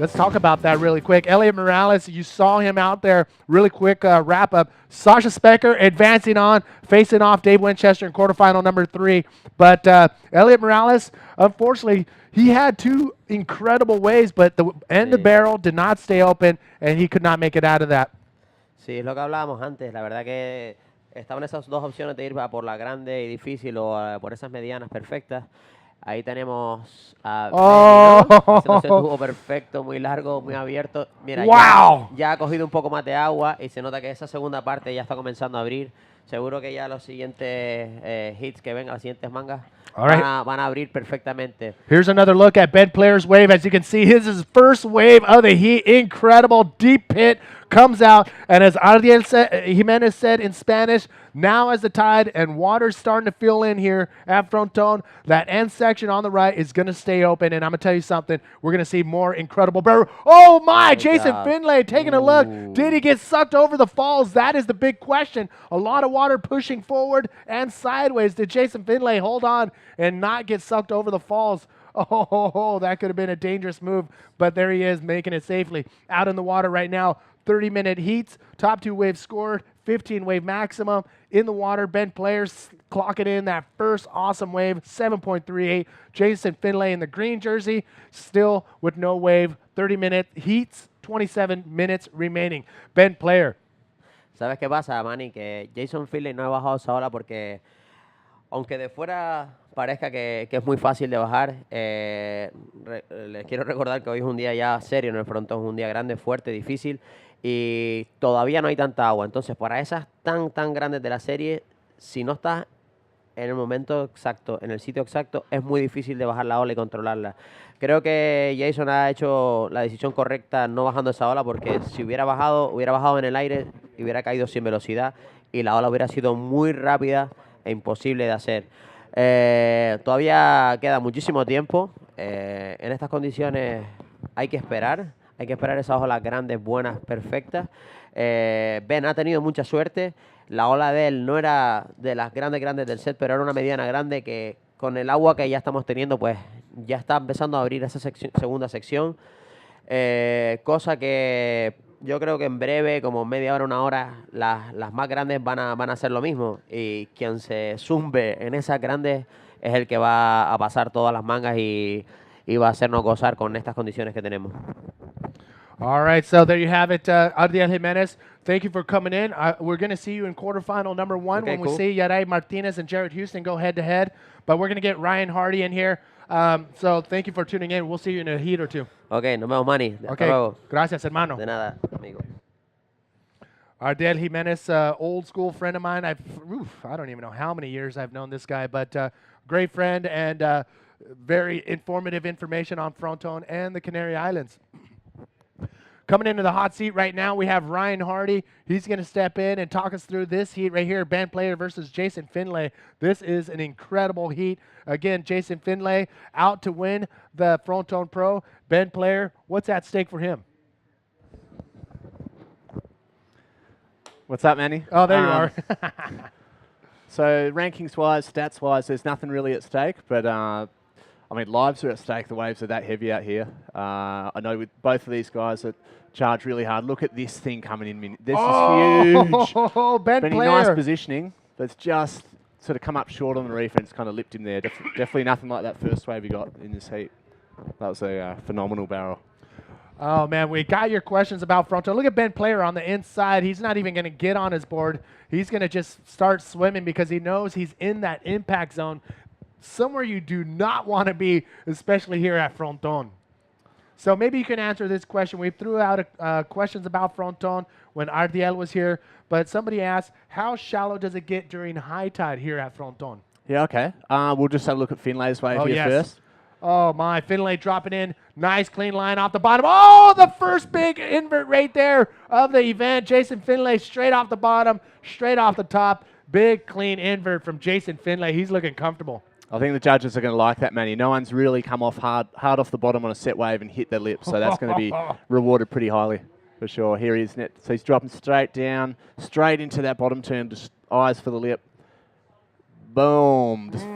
Let's talk about that really quick. Elliot Morales, you saw him out there. Really quick wrap up. Sasha Specker advancing on, facing off Dave Winchester in quarterfinal number 3. But Elliot Morales, unfortunately, he had 2 incredible waves, but the end of Sí. barrel did not stay open, and he could not make it out of that. Sí, es lo que hablábamos antes. La verdad que estaban esas dos opciones de ir a por la grande y difícil o por esas medianas perfectas. Ahí tenemos a Benny, ¿no? Haciéndose el Oh, tubo perfecto, muy largo, muy abierto. Mira, wow. ya ha cogido un poco más de agua y se nota que esa segunda parte ya está comenzando a abrir. Seguro que ya los siguientes hits que vengan, las siguientes mangas, All right. van a abrir perfectamente. Here's another look at Ben Player's wave. As you can see, his is his first wave of the heat. Incredible deep pit comes out. And as Jimenez said in Spanish, now as the tide and water's starting to fill in here at Fronton, that end section on the right is going to stay open. And I'm going to tell you something. We're going to see more incredible barrel. Oh, my! Oh, Jason God. Finlay taking a look. Did he get sucked over the falls? That is the big question. A lot of water pushing forward and sideways. Did Jason Finlay hold on and not get sucked over the falls? Oh, that could have been a dangerous move, but there he is making it safely. Out in the water right now, 30-minute heats, top 2 waves scored, 15 wave maximum. In the water, Ben Players clocking in that first awesome wave, 7.38. Jason Finlay in the green jersey, still with no wave, 30-minute heats, 27 minutes remaining. Ben Player. ¿Sabes qué pasa, Manny? Que Jason Finlay no ha bajado esa ola porque, aunque de fuera parezca que es muy fácil de bajar, les quiero recordar que hoy es un día ya serio en el frontón, un día grande, fuerte, difícil, y todavía no hay tanta agua. Entonces, para esas tan grandes de la serie, si no estás en el momento exacto, en el sitio exacto, es muy difícil de bajar la ola y controlarla. Creo que Jason ha hecho la decisión correcta no bajando esa ola, porque si hubiera bajado en el aire y hubiera caído sin velocidad y la ola hubiera sido muy rápida e imposible de hacer. Todavía queda muchísimo tiempo. En estas condiciones hay que esperar esas olas grandes, buenas, perfectas. Ben ha tenido mucha suerte. La ola de él no era de las grandes del set, pero era una mediana grande que con el agua que ya estamos teniendo, pues ya está empezando a abrir esa segunda sección. Cosa que yo creo que en breve, como media hora, una hora, las más grandes van a hacer lo mismo. Y quien se zumbe en esas grandes es el que va a pasar todas las mangas y va a hacernos gozar con estas condiciones que tenemos. All right, so there you have it, Ardiel Jimenez. Thank you for coming in. We're going to see you in quarterfinal number 1 Okay, when we cool. see Yaray Martinez and Jared Houston go head-to-head. But we're going to get Ryan Hardy in here. So thank you for tuning in. We'll see you in a heat or 2. Ok, nos vemos, Manny. Hasta Okay, luego. gracias, hermano. De nada, amigo. Ardiel Jimenez, old school friend of mine. I don't even know how many years I've known this guy, but great friend and very informative information on Fronton and the Canary Islands. Coming into the hot seat right now, we have Ryan Hardy. He's going to step in and talk us through this heat right here, Ben Player versus Jason Finlay. This is an incredible heat. Again, Jason Finlay out to win the Fronton Pro. Ben Player, what's at stake for him? What's up, Manny? Oh, there you are. So rankings-wise, stats-wise, there's nothing really at stake, but I mean, lives are at stake. The waves are that heavy out here. I know with both of these guys that charge really hard. Look at this thing coming in. This is huge. Ben Benny, Player. nice positioning, but it's just sort of come up short on the reef and it's kind of lipped him there. Definitely nothing like that first wave he got in this heat. That was a phenomenal barrel. Oh, man, we got your questions about Fronton. Look at Ben Player on the inside. He's not even going to get on his board. He's going to just start swimming because he knows he's in that impact zone, somewhere you do not want to be, especially here at Fronton. So maybe you can answer this question. We threw out questions about Fronton when Ardiel was here, but somebody asked, how shallow does it get during high tide here at Fronton? Yeah, okay. We'll just have a look at Finlay's wave here first. Oh, my. Finlay dropping in. Nice, clean line off the bottom. Oh, the first big invert right there of the event. Jason Finlay straight off the bottom, straight off the top. Big, clean invert from Jason Finlay. He's looking comfortable. I think the judges are going to like that, Manny. No one's really come off hard off the bottom on a set wave and hit their lips, so that's going to be rewarded pretty highly for sure. Here he is, so he's dropping straight down, straight into that bottom turn, just eyes for the lip. Boom, just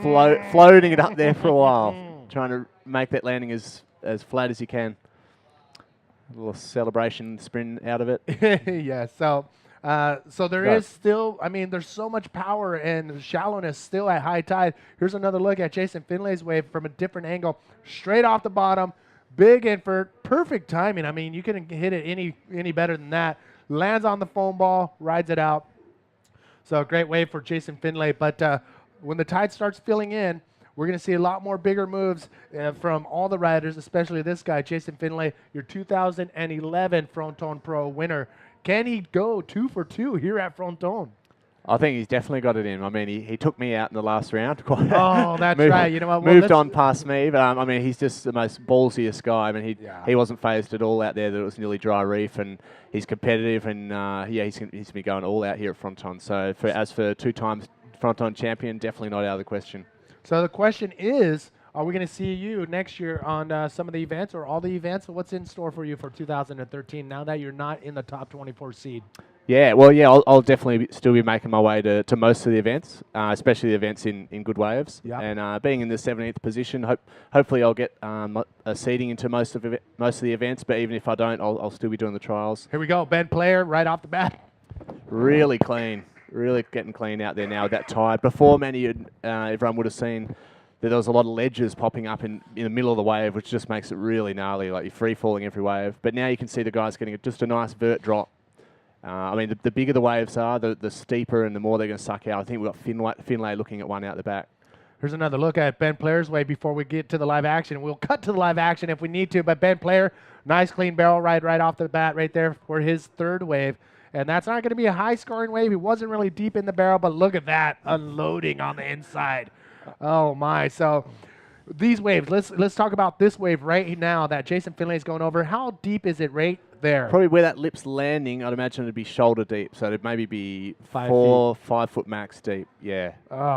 floating it up there for a while, trying to make that landing as flat as you can. A little celebration sprint out of it. Yeah. So there Right. is still, I mean, there's so much power and shallowness still at high tide. Here's another look at Jason Finlay's wave from a different angle, straight off the bottom, big invert, perfect timing. I mean, you couldn't hit it any better than that. Lands on the foam ball, rides it out. So a great wave for Jason Finlay. But when the tide starts filling in, we're going to see a lot more bigger moves from all the riders, especially this guy, Jason Finlay, your 2011 Fronton Pro winner. Can he go 2 for 2 here at Fronton? I think he's definitely got it in. I mean, he took me out in the last round. Oh, that's right. You know what? Well, moved on past me, but I mean, he's just the most ballsiest guy. I mean, he wasn't phased at all out there that it was nearly dry reef, and he's competitive, and he's going to be going all out here at Fronton. So as for 2 times Fronton champion, definitely not out of the question. So the question is, are we going to see you next year on some of the events or all the events? What's in store for you for 2013 now that you're not in the top 24 seed? Yeah, well, I'll definitely still be making my way to most of the events, especially the events in good waves. Yep. And being in the 17th position, hopefully I'll get a seeding into most of the events. But even if I don't, I'll still be doing the trials. Here we go, Ben Player right off the bat. Really clean, really getting clean out there now with that tide. Before everyone would have seen that there was a lot of ledges popping up in the middle of the wave, which just makes it really gnarly, like you're free falling every wave. But now you can see the guys getting just a nice vert drop. I mean, the bigger the waves are, the steeper and the more they're going to suck out. I think we've got Finlay looking at one out the back. Here's another look at Ben Player's wave before we get to the live action. We'll cut to the live action if we need to, but Ben Player, nice clean barrel ride right off the bat right there for his 3rd wave. And that's not going to be a high-scoring wave. He wasn't really deep in the barrel, but look at that, unloading on the inside. Oh, my. So these waves, let's talk about this wave right now that Jason Finlay is going over. How deep is it right there? Probably where that lip's landing, I'd imagine it'd be shoulder deep. So it'd maybe be 5 foot max deep. Yeah.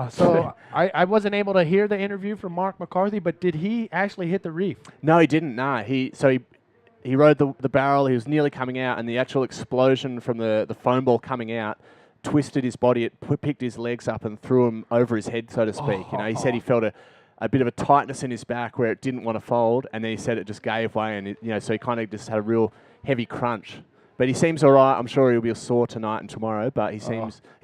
So I wasn't able to hear the interview from Mark McCarthy, but did he actually hit the reef? No, he didn't. No, he rode the barrel. He was nearly coming out, and the actual explosion from the foam ball coming out twisted his body. It picked his legs up and threw him over his head, so to speak. You know, he said he felt a bit of a tightness in his back where it didn't want to fold, and then he said it just gave way, and so he kind of just had a real heavy crunch. But he seems all right. I'm sure he'll be sore tonight and tomorrow, but he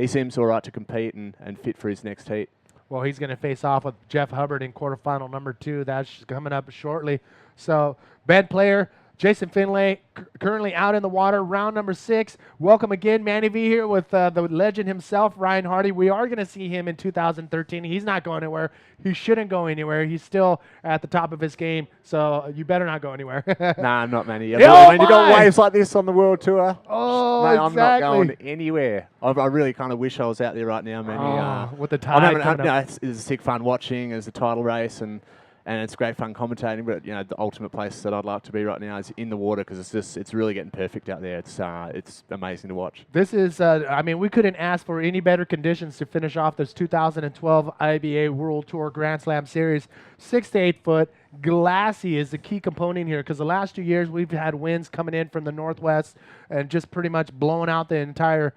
seems all right to compete and fit for his next heat. Well, he's going to face off with Jeff Hubbard in quarterfinal number 2. That's coming up shortly. So, Ben Player, Jason Finlay currently out in the water, round number 6. Welcome again, Manny V here with the legend himself, Ryan Hardy. We are going to see him in 2013. He's not going anywhere. He shouldn't go anywhere. He's still at the top of his game, so you better not go anywhere. Nah, I'm not, Manny. Oh, when you got waves like this on the world tour, oh, mate, exactly. I'm not going anywhere. I really kind of wish I was out there right now, Manny. With the tide coming up. It's sick fun watching as the title race and it's great fun commentating, but the ultimate place that I'd like to be right now is in the water because it's really getting perfect out there. It's amazing to watch. This is, I mean, we couldn't ask for any better conditions to finish off this 2012 IBA World Tour Grand Slam Series. 6 to 8 foot, glassy is the key component here because the last 2 years we've had winds coming in from the northwest and just pretty much blowing out the entire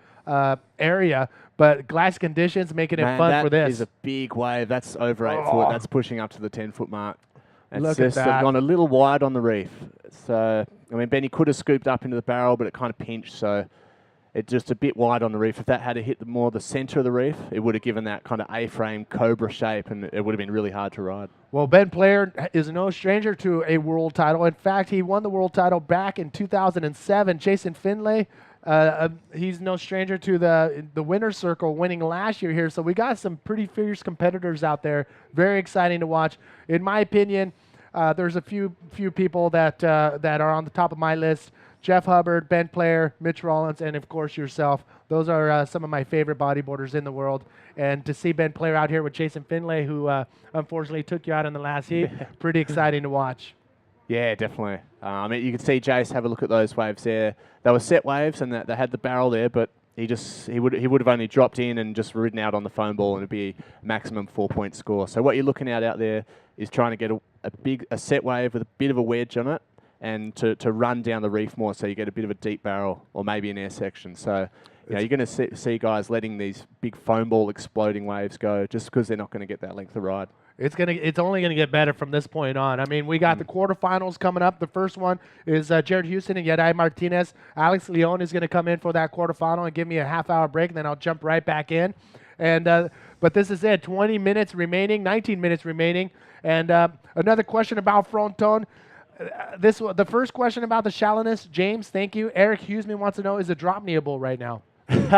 area. But glass conditions making it fun for this. That is a big wave. That's over 8 foot. That's pushing up to the 10-foot mark. Look at that. Gone a little wide on the reef. So, I mean, Benny could have scooped up into the barrel, but it kind of pinched. So, it's just a bit wide on the reef. If that had hit more the center of the reef, it would have given that kind of A-frame cobra shape, and it would have been really hard to ride. Well, Ben Player is no stranger to a world title. In fact, he won the world title back in 2007. Jason Finlay, he's no stranger to the winner's circle, winning last year here. So we got some pretty fierce competitors out there. Very exciting to watch. In my opinion, there's a few people that are on the top of my list. Jeff Hubbard, Ben Player, Mitch Rollins, and of course yourself. Those are some of my favorite bodyboarders in the world. And to see Ben Player out here with Jason Finlay, who unfortunately took you out in the last heat, pretty exciting to watch. Yeah, definitely. I mean, you can see Jace have a look at those waves there. They were set waves, and they had the barrel there, but he would have only dropped in and just ridden out on the foam ball, and it'd be a maximum 4-point score. So what you're looking at out there is trying to get a set wave with a bit of a wedge on it, and to run down the reef more, so you get a bit of a deep barrel or maybe an air section. So You know, you're going to see guys letting these big foam ball exploding waves go just because they're not going to get that length of ride. It's only gonna get better from this point on. I mean, we got the quarterfinals coming up. The first one is Jared Houston and Yadai Martinez. Alex Leon is gonna come in for that quarterfinal and give me a half-hour break, and then I'll jump right back in. And but this is it. 20 minutes remaining, 19 minutes remaining, and another question about Fronton. The first question about the shallowness. James, thank you. Eric Hughesman wants to know: is the drop kneeable right now? There's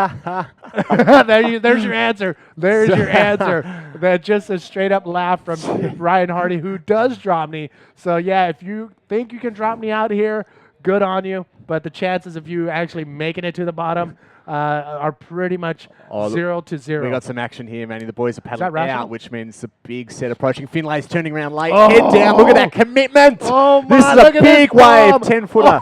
your answer. There's your answer. That just a straight up laugh from Ryan Hardy, who does drop knee. So yeah, if you think you can drop knee out here, good on you. But the chances of you actually making it to the bottom are pretty much 0 to 0. We got some action here, Manny. The boys are paddling rational? out, which means the big set approaching. Finlay's turning around late. Head down. Look at that commitment. Oh my, this is a big wave. 10-footer.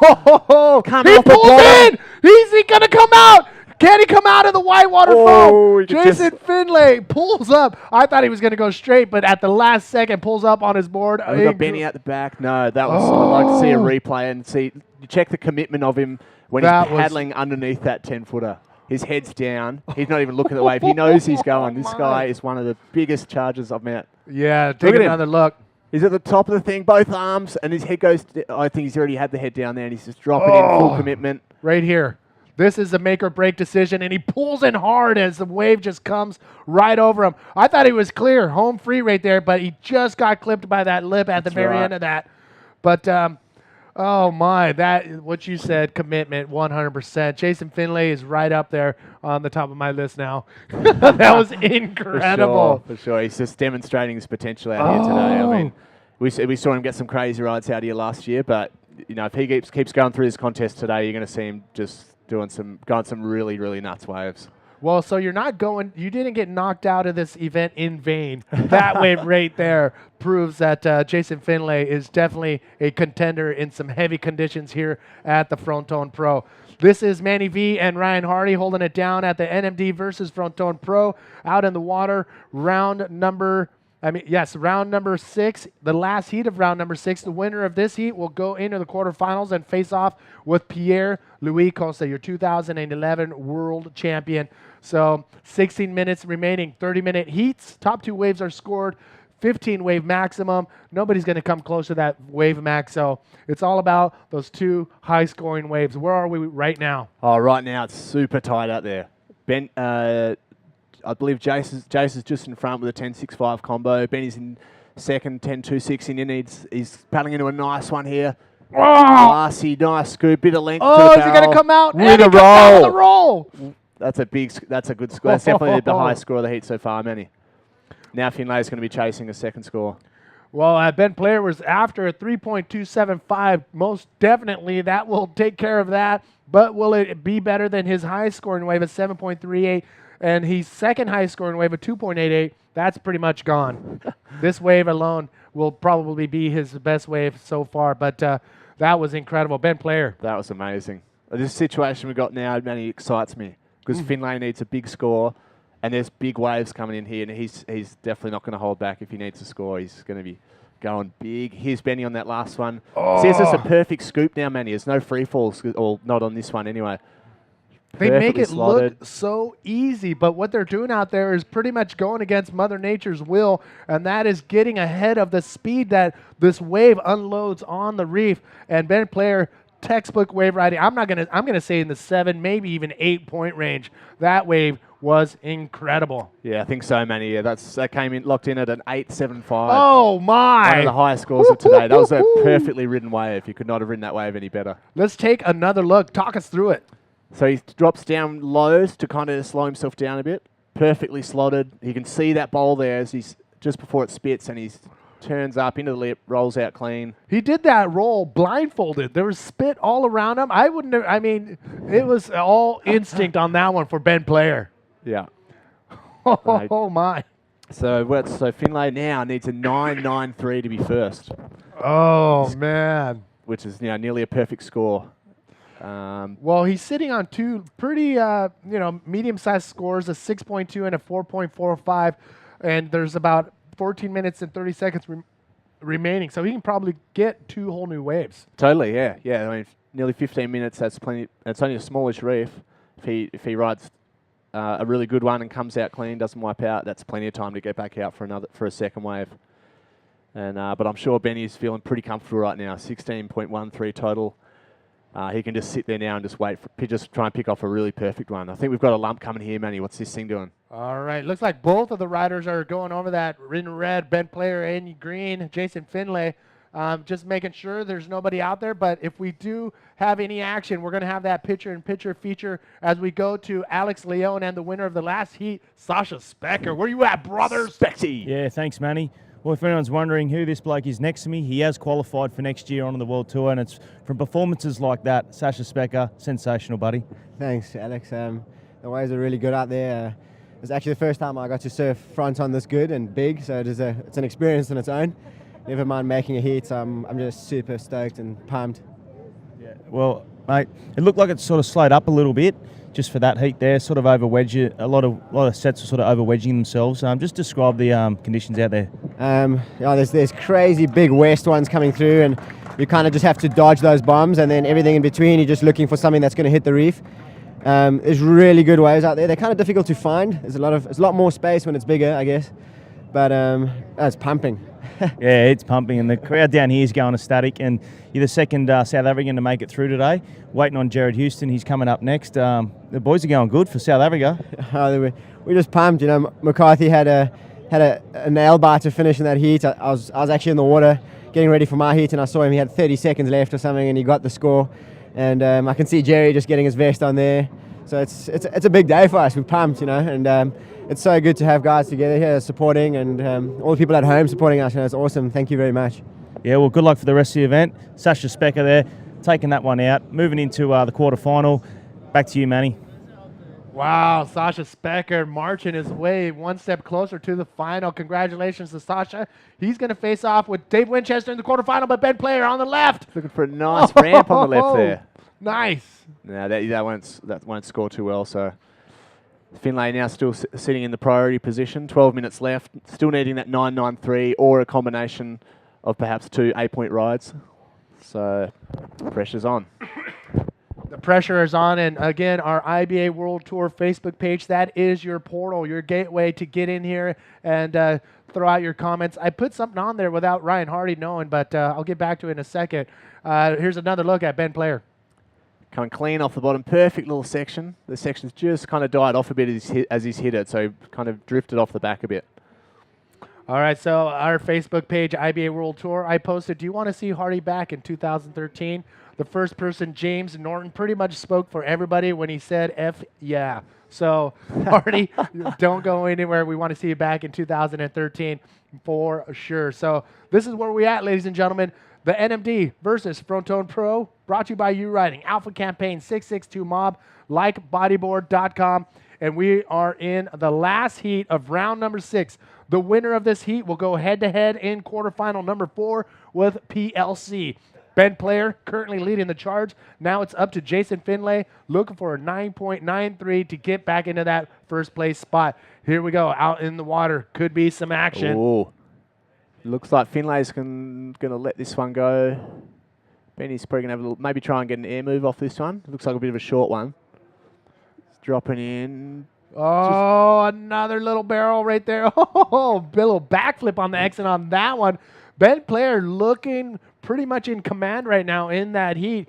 Coming he off the pulls bottom. in. Is he going to come out? Can he come out of the whitewater foam? Jason Finlay pulls up. I thought he was going to go straight, but at the last second pulls up on his board. We got Benny at the back. No, that was. I'd like to see a replay and see. You check the commitment of him when he's paddling underneath that 10-footer. His head's down. He's not even looking at the wave. He knows he's going. This guy is one of the biggest chargers I've met. Yeah, take another look. He's at the top of the thing, both arms, and his head goes. I think he's already had the head down there, and he's just dropping in full commitment. Right here. This is a make or break decision, and he pulls in hard as the wave just comes right over him. I thought he was clear, home free right there, but he just got clipped by that lip at the very end of that. But, oh my, that what you said, commitment, 100%. Jason Finlay is right up there on the top of my list now. That was incredible. For sure. He's just demonstrating his potential out here today. I mean, we saw him get some crazy rides out here last year, but you know, if he keeps going through this contest today, you're going to see him just going some really, really nuts waves. Well, so you didn't get knocked out of this event in vain. That wave right there proves that Jason Finlay is definitely a contender in some heavy conditions here at the Fronton Pro. This is Manny V and Ryan Hardy holding it down at the NMD versus Fronton Pro out in the water. Round number 6, the last heat of round number 6. The winner of this heat will go into the quarterfinals and face off with Pierre-Louis Costa, your 2011 world champion. So 16 minutes remaining, 30-minute heats. Top 2 waves are scored, 15 wave maximum. Nobody's going to come close to that wave max. So it's all about those 2 high-scoring waves. Where are we right now? Oh, right now it's super tight out there. I believe Jace is just in front with a 10-6-5 combo. Benny's in second, 10-2-6 in. He's paddling into a nice one here. Classy, nice scoop, bit of length. Oh, is he going to come out? With a roll. That's a good score. That's definitely the highest score of the heat so far, Manny. Now Finlay's going to be chasing a second score. Well, Ben Player was after a 3.275. Most definitely, that will take care of that. But will it be better than his high scoring wave at 7.38? And his second high scoring wave of 2.88, that's pretty much gone. This wave alone will probably be his best wave so far, but that was incredible. Ben Player. That was amazing. This situation we got now, Manny, excites me because Finlay needs a big score, and there's big waves coming in here, and he's definitely not going to hold back if he needs to score. He's going to be going big. Here's Benny on that last one. See, it's just a perfect scoop now, Manny. There's no free falls, or not on this one anyway. They make it look so easy, but what they're doing out there is pretty much going against Mother Nature's will, and that is getting ahead of the speed that this wave unloads on the reef. And Ben Player, textbook wave riding. I'm gonna say in the 7, maybe even 8-point range. That wave was incredible. Yeah, I think so, Manny. Yeah, that came in locked in at an 8.75. Oh my! One of the highest scores of today. That was a perfectly ridden wave. You could not have ridden that wave any better. Let's take another look. Talk us through it. So he drops down lows to kind of slow himself down a bit. Perfectly slotted. You can see that bowl there as he's just before it spits, and he turns up into the lip, rolls out clean. He did that roll blindfolded. There was spit all around him. It was all instinct on that one for Ben Player. Yeah. Oh my. So Finlay now needs a 9.93 to be first. Oh man. Which is nearly a perfect score. Well, he's sitting on 2 pretty, medium-sized scores, a 6.2 and a 4.45, and there's about 14 minutes and 30 seconds remaining, so he can probably get 2 whole new waves. Totally, yeah. I mean, nearly 15 minutes, that's plenty. It's only a smallish reef. If he rides a really good one and comes out clean, doesn't wipe out, that's plenty of time to get back out for a second wave. And but I'm sure Benny's feeling pretty comfortable right now. 16.13 total. He can just sit there now and just wait just try and pick off a really perfect one. I think we've got a lump coming here, Manny. What's this thing doing? All right, looks like both of the riders are going over that in red. Ben Player and green. Jason Finlay. Just making sure there's nobody out there. But if we do have any action, we're going to have that picture-in-picture feature as we go to Alex Leone and the winner of the last heat, Sasha Specker. Where you at, brothers? Spexy. Yeah, thanks, Manny. Well, if anyone's wondering who this bloke is next to me, he has qualified for next year on the World Tour, and it's from performances like that. Sasha Specker, sensational, buddy. Thanks, Alex. The waves are really good out there. It's actually the first time I got to surf fronton this good and big, so it's an experience on its own. Never mind making a heat, so I'm just super stoked and pumped. Yeah. Well, mate, it looked like it sort of slowed up a little bit just for that heat there, sort of over wedge. A lot of sets are sort of over wedging themselves. Just describe the conditions out there. There's crazy big west ones coming through, and you kind of just have to dodge those bombs, and then everything in between, you're just looking for something that's going to hit the reef. There's really good waves out there. They're kind of difficult to find. There's a lot more space when it's bigger, I guess. But it's pumping. Yeah, it's pumping, and the crowd down here is going ecstatic. And you're the second South African to make it through today. Waiting on Jared Houston. He's coming up next. The boys are going good for South Africa. We're just pumped. You know, McCarthy had a nail bite to finish in that heat. I was actually in the water getting ready for my heat, and I saw him. He had 30 seconds left or something, and he got the score. And I can see Jerry just getting his vest on there. So it's a big day for us. We're pumped, you know, and it's so good to have guys together here supporting, and all the people at home supporting us. You know, it's awesome. Thank you very much. Yeah, well, good luck for the rest of the event. Sasha Specker there, taking that one out. Moving into the quarterfinal. Back to you, Manny. Wow, Sasha Specker marching his way one step closer to the final. Congratulations to Sasha. He's going to face off with Dave Winchester in the quarterfinal, but Ben Player on the left. Looking for a nice ramp on the left there. Nice. No, that won't score too well. So Finlay now still sitting in the priority position. 12 minutes left. Still needing that 9.93 or a combination of perhaps two 8-point rides. So pressure's on. The pressure is on, and again, our IBA World Tour Facebook page, that is your portal, your gateway to get in here and throw out your comments. I put something on there without Ryan Hardy knowing, but I'll get back to it in a second. Here's another look at Ben Player. Coming clean off the bottom. Perfect little section. The section's just kind of died off a bit as he's hit it, so kind of drifted off the back a bit. All right, so our Facebook page, IBA World Tour, I posted, do you want to see Hardy back in 2013? The first person, James Norton, pretty much spoke for everybody when he said, F yeah. So, Hardy, don't go anywhere. We want to see you back in 2013 for sure. So, this is where we're at, ladies and gentlemen. The NMD versus Fronton Pro, brought to you by U Riding, Alpha Campaign 662 Mob, likebodyboard.com. And we are in the last heat of round number 6. The winner of this heat will go head-to-head in quarterfinal number 4 with PLC. Ben Player currently leading the charge. Now it's up to Jason Finlay looking for a 9.93 to get back into that first place spot. Here we go, out in the water. Could be some action. Ooh. Looks like Finlay's going to let this one go. Benny's probably going to have maybe try and get an air move off this one. Looks like a bit of a short one. It's dropping in. Oh, another little barrel right there. Oh, a little backflip on the exit on that one. Ben Player looking pretty much in command right now in that heat.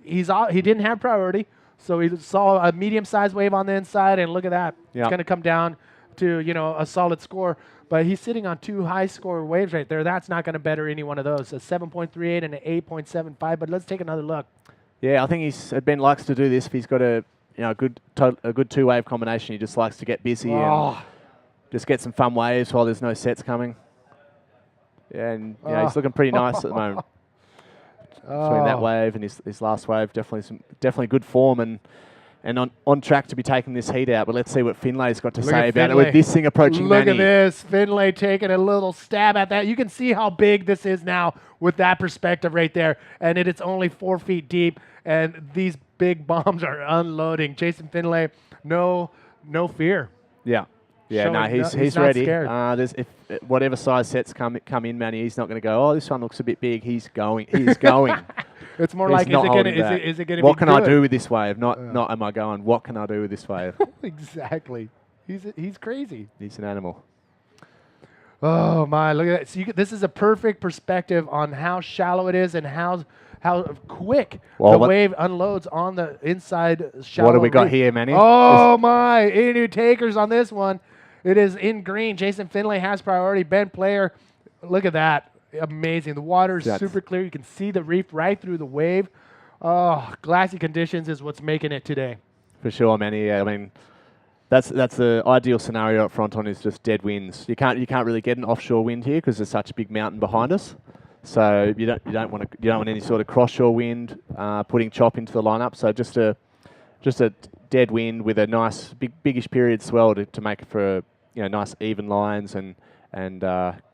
He didn't have priority, so he saw a medium-sized wave on the inside, and look at that. Yep. It's going to come down to, you know, a solid score. But he's sitting on 2 high-score waves right there. That's not going to better any one of those. A 7.38 and an 8.75. But let's take another look. Yeah, I think Ben likes to do this if he's got a good 2-wave combination. He just likes to get busy and just get some fun waves while there's no sets coming. And he's looking pretty nice at the moment. Between that wave and his last wave, definitely good form and on track to be taking this heat out. But let's see what Finlay's got to say about it with this thing approaching Look Manny. at this. Finlay taking a little stab at that. You can see how big this is now with that perspective right there. And it's only 4 feet deep, and these big bombs are unloading. Jason Finlay, no fear. Yeah. Yeah, no, he's not ready. scared. If whatever size sets come in, Manny, he's not going to go, oh, this one looks a bit big. He's going. He's going. It's more He's like, not holding is back. it going to be What can I good? do with this wave? Not am I going, what can I do with this wave? Exactly. He's crazy. He's an animal. Oh my! Look at that. So this is a perfect perspective on how shallow it is and how quick Well, the what- wave unloads on the inside shallow. What do we got reef. here, Manny? Oh my! Any takers on this one? It is in green. Jason Finlay has priority. Ben Player, look at that! Amazing. The water is super clear. You can see the reef right through the wave. Oh, glassy conditions is what's making it today. For sure, Manny. Yeah, I mean, that's the ideal scenario at Fronton is just dead winds. You can't really get an offshore wind here because there's such a big mountain behind us. So you don't want any sort of cross-shore wind putting chop into the lineup. So just a dead wind with a nice biggish period swell to make it for nice even lines and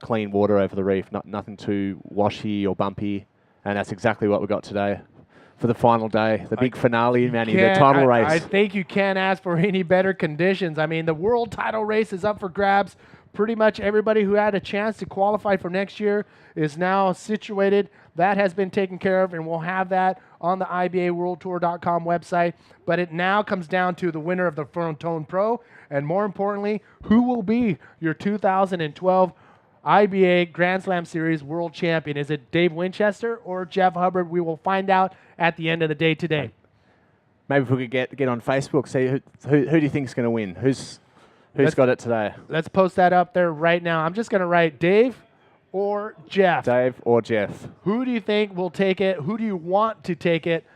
clean water over the reef. Nothing too washy or bumpy, and that's exactly what we got today. For the final day, the big finale, Manny, the title race. I think you can't ask for any better conditions. I mean, the world title race is up for grabs. Pretty much everybody who had a chance to qualify for next year is now situated. That has been taken care of, and we'll have that on the IBAWorldTour.com website. But it now comes down to the winner of the Fronton Pro, and more importantly, who will be your 2012 IBA Grand Slam Series World Champion. Is it Dave Winchester or Jeff Hubbard? We will find out at the end of the day today. Maybe if we could get on Facebook, see who do you think is going to win? Who's got it today? Let's post that up there right now. I'm just going to write Dave or Jeff. Dave or Jeff. Who do you think will take it? Who do you want to take it?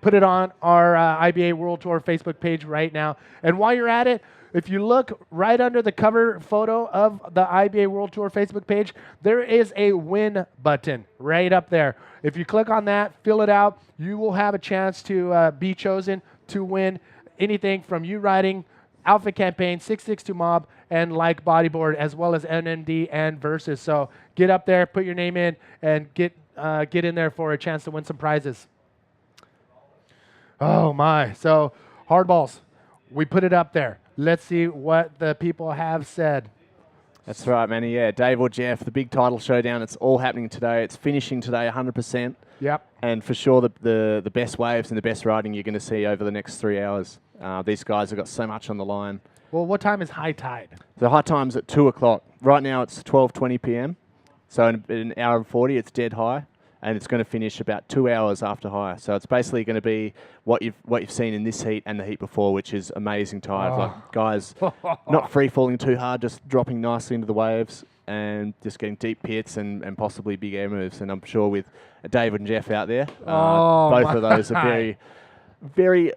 Put it on our IBA World Tour Facebook page right now. And while you're at it, if you look right under the cover photo of the IBA World Tour Facebook page, there is a win button right up there. If you click on that, fill it out, you will have a chance to be chosen to win anything from you riding Outfit Campaign, 662 Mob, and Like Bodyboard, as well as NMD and Versus. So get up there, put your name in, and get in there for a chance to win some prizes. Oh my! So hardballs, we put it up there. Let's see what the people have said. That's right, Manny. Yeah, Dave or Jeff, the big title showdown. It's all happening today. It's finishing today, 100%. Yep. And for sure, the best waves and the best riding you're going to see over the next 3 hours. These guys have got so much on the line. Well, what time is high tide? The high time's at 2 o'clock. Right now, it's 12:20 p.m. So in an hour and 40, it's dead high. And it's going to finish about 2 hours after high. So it's basically going to be what you've seen in this heat and the heat before, which is amazing tide. Like guys not free falling too hard, just dropping nicely into the waves and just getting deep pits and possibly big air moves. And I'm sure with David and Jeff out there, both of those are very, very,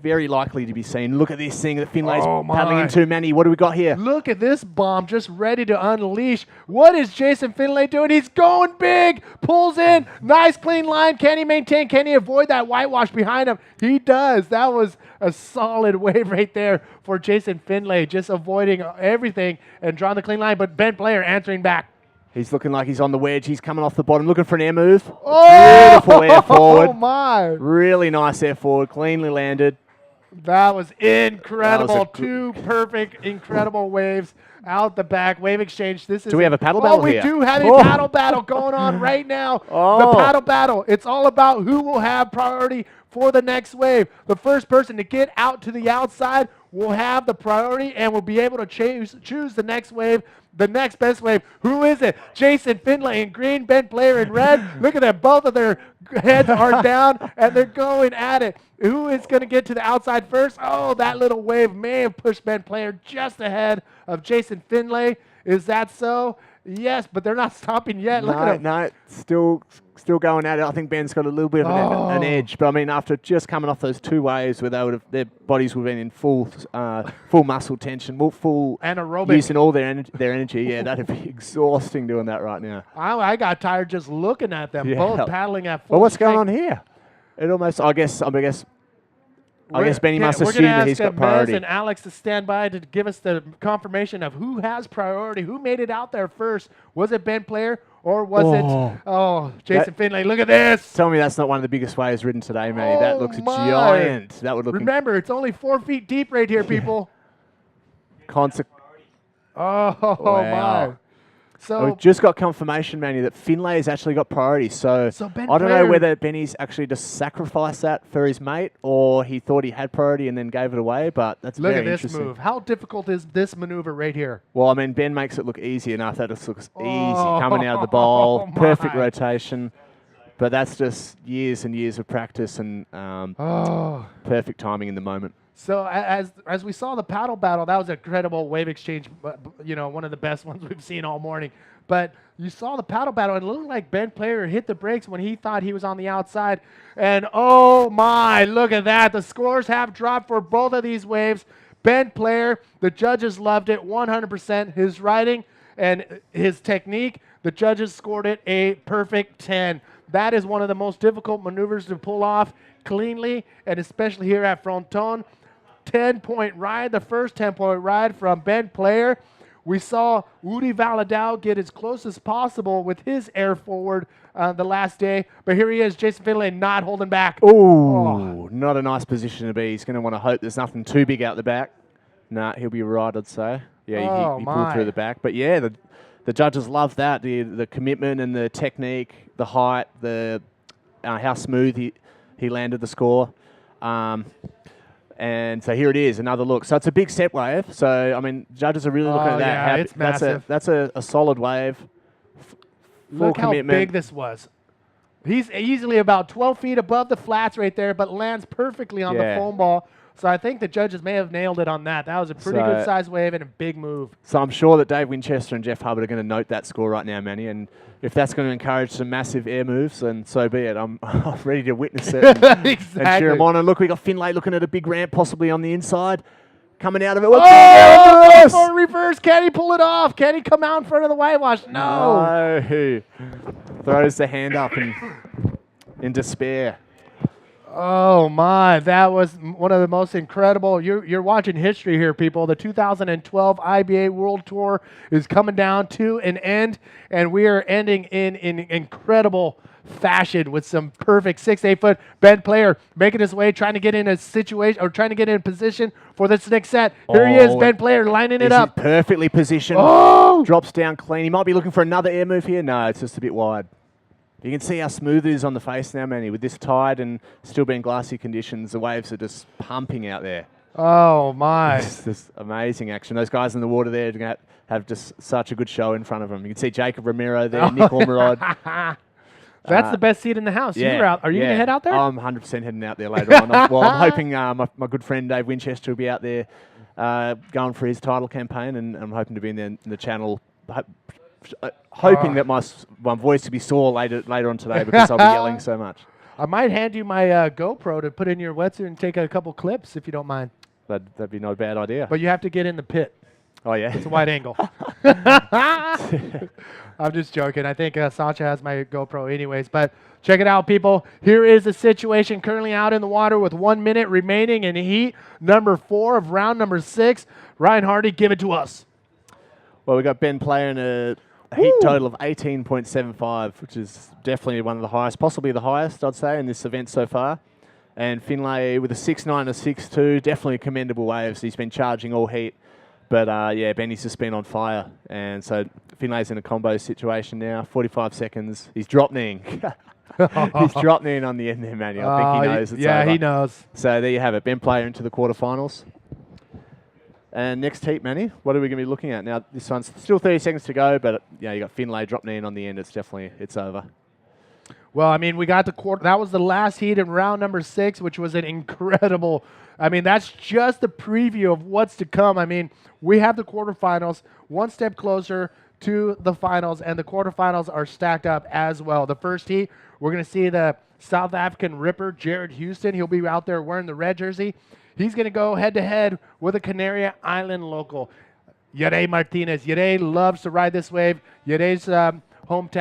very likely to be seen. Look at this thing that Finlay's paddling into. Manny, what do we got here? Look at this bomb just ready to unleash. What is Jason Finlay doing? He's going big. Pulls in. Nice clean line. Can he maintain? Can he avoid that whitewash behind him? He does. That was a solid wave right there for Jason Finlay, just avoiding everything and drawing the clean line. But Ben Player answering back. He's looking like he's on the wedge. He's coming off the bottom, looking for an air move. Oh! Beautiful air forward. Oh, my. Really nice air forward, cleanly landed. That was incredible. That was Two perfect, incredible waves out the back. Wave exchange. This is. Do we have a paddle battle we here? do have a paddle battle going on right now. The paddle battle. It's all about who will have priority for the next wave. The first person to get out to the outside will have the priority and will be able to choose the next wave, the next best wave. Who is it? Jason Finlay in green, Ben Player in red. Look at that. Both of their heads are down, and they're going at it. Who is going to get to the outside first? Oh, that little wave may have pushed Ben Player just ahead of Jason Finlay. Is that so? Yes, but they're not stopping yet. Look at him. No, still going at it. I think Ben's got a little bit of an edge. But I mean, after just coming off those two waves where their bodies would have been in full muscle tension, full anaerobic, using all their energy. Yeah, that'd be exhausting doing that right now. I got tired just looking at them, both paddling at full Well, what's strength. going on here? It almost, I guess Benny must assume that he's got priority. We're going to ask Mez and Alex to stand by to give us the confirmation of who has priority, who made it out there first. Was it Ben Player or was it Jason Finlay? Look at this. Tell me that's not one of the biggest waves ridden today, Manny. Oh, that looks my. giant. That would look. Remember, it's only 4 feet deep right here, people. Wow. My. So We've just got confirmation, Manny, that Finlay's actually got priority. So Ben I don't know Player- whether Benny's actually just sacrificed that for his mate or he thought he had priority and then gave it away, but that's look very at this interesting. move. How difficult is this maneuver right here? Well, I mean, Ben makes it look easy enough. That just looks easy Oh, coming out of the bowl. my. Perfect rotation. But that's just years and years of practice and perfect timing in the moment. So as we saw the paddle battle, that was an incredible wave exchange, you know, one of the best ones we've seen all morning. But you saw the paddle battle, and it looked like Ben Player hit the brakes when he thought he was on the outside. And oh my, look at that. The scores have dropped for both of these waves. Ben Player, the judges loved it 100%. His riding and his technique, the judges scored it a perfect 10. That is one of the most difficult maneuvers to pull off cleanly, and especially here at Fronton. 10-point ride, the first 10-point ride from Ben Player. We saw Uri Valadao get as close as possible with his air forward the last day, but here he is, Jason Finlay, not holding back. Oh, not a nice position to be. He's going to want to hope there's nothing too big out the back. Nah, he'll be right, I'd say. Yeah, he pulled through the back. But yeah, the judges love that, the commitment and the technique, the height, the how smooth he landed the score. And so here it is, another look. So it's a big set wave. So, I mean, judges are really looking at that. Yeah, it's massive. That's a solid wave. Full Look how commitment. big this was. He's easily about 12 feet above the flats right there, but lands perfectly on the foam ball. So I think the judges may have nailed it on that. That was a pretty good size wave and a big move. So I'm sure that Dave Winchester and Jeff Hubbard are going to note that score right now, Manny. And if that's going to encourage some massive air moves, then so be it. I'm ready to witness it and cheer them on. And look, we got Finlay looking at a big ramp, possibly on the inside. Coming out of it. Oh, for reverse. Can he pull it off? Can he come out in front of the whitewash? No. No. Throws the hand up in despair. Oh my, that was one of the most incredible. You're watching history here, people. The 2012 IBA World Tour is coming down to an end, and we are ending in incredible fashion with some perfect 6-8 foot Ben Player making his way, trying to get in a situation or trying to get in position for this next set. Here he is, Ben Player lining it up. Perfectly positioned. Oh! Drops down clean. He might be looking for another air move here. No, it's just a bit wide. You can see how smooth it is on the face now, Manny. With this tide and still being glassy conditions, the waves are just pumping out there. Oh, my. It's just amazing action. Those guys in the water there are going to have just such a good show in front of them. You can see Jacob Romero there, Nick Ormerod. That's the best seat in the house. Yeah, You were out. Are you going to head out there? I'm 100% heading out there later on. I'm hoping my good friend Dave Winchester will be out there going for his title campaign, and I'm hoping to be in the channel, hoping that my voice will be sore later on today because I'll be yelling so much. I might hand you my GoPro to put in your wetsuit and take a couple clips if you don't mind. That'd be not a bad idea. But you have to get in the pit. Oh, yeah? It's a wide angle. I'm just joking. I think Sancha has my GoPro anyways. But check it out, people. Here is the situation currently out in the water with 1 minute remaining in heat number 4 of round number 6. Ryan Hardy, give it to us. Well, we got Ben Player in a heat total of 18.75, which is definitely one of the highest, possibly the highest, I'd say, in this event so far. And Finlay with a 6.9 and a 6.2, definitely commendable waves. He's been charging all heat. But, yeah, Benny's just been on fire. And so Finlay's in a combo situation now, 45 seconds. He's drop kneeing. He's drop kneeing on the end there, Manny. I think he knows it's over. he knows. So there you have it. Ben Player into the quarterfinals. And next heat, Manny, what are we going to be looking at? Now, this one's still 30 seconds to go, but you got Finlay drop kneeing on the end. It's over. Well, I mean, we got the quarter. That was the last heat in round number 6, which was an incredible. I mean, that's just the preview of what's to come. I mean, we have the quarterfinals, one step closer to the finals, and the quarterfinals are stacked up as well. The first heat, we're going to see the South African Ripper, Jared Houston. He'll be out there wearing the red jersey. He's going to go head-to-head with a Canary Island local, Yere Martinez. Yere loves to ride this wave. Yere's hometown.